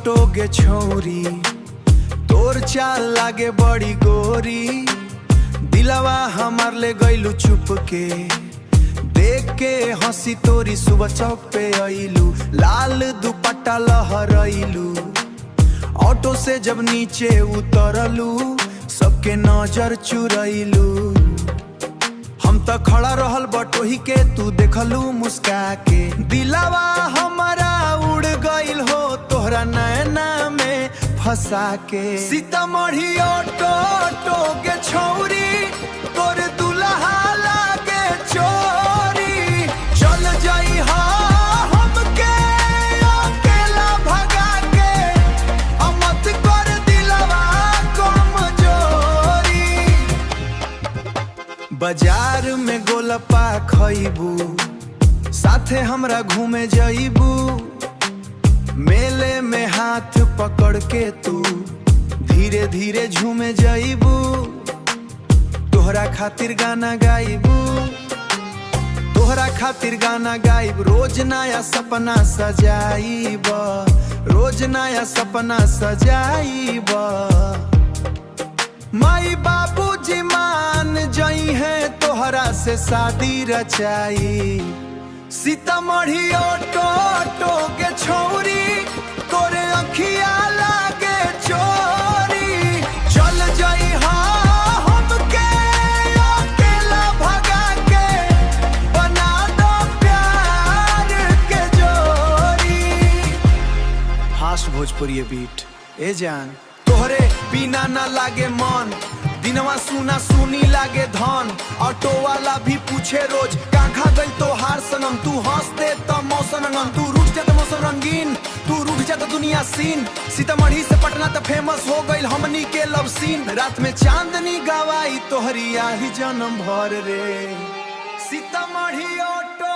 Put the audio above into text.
Auto गे छौरी, तोर चाल लागे बड़ी गोरी। दिलवा हमार ले गईलू चुप के, देख के हंसी तोरी सुबह चौक पे आईलू। लाल दुपट्टा लहराइलू, ऑटो से जब नीचे उतरलू सबके नजर चुरैलू। हम तो खड़ा रहल बटोही के, तू देखलू मुस्का के। दिलवा हमारा उड़ गईल हो तोहरा नैना में फंसा के। सीतामढ़ी ऑटो के छौरी, तोर दुल्हा लागे चोरी। चल जाई हमके अकेला भगा के, अमत कर दिलवा कमजोरी। बाजार में गोलपा खइबू, साथे हमरा घूमे जाइबू। मेले में हाथ पकड़ के तू धीरे धीरे झूमे जाइबू। तोहरा खातिर गाना गाइबू, तोहरा खातिर गाना गाइब। रोज नया सपना सजाइब, रोज नया सपना सजाइब। माई बाबूजी मान जाई है तोहरा से शादी रचाई। सीतामढ़ी ऑटो के छौरी, तोरे अखिया लागे चोरी। चल जाई हमके अकेला भगा के, बना दो प्यार के जोड़ी। हास भोजपुरी बीट ए जान, तोहरे बिना ना लागे मन, दिनवा सुना सुनी लागे धन। ऑटो वाला भी पूछे रोज कहाँ गई तोहार सनम। तू हंसते तो मौसम रंगन, तू रूठ जाते मौसम रंगीन, तू रूठ जाते दुनिया सीन। सीतामढ़ी से पटना तो फेमस हो गई हमनी के लव सीन। रात में चांदनी गवाई तोहरी आही जन्म भर रे। सीतामढ़ी ऑटो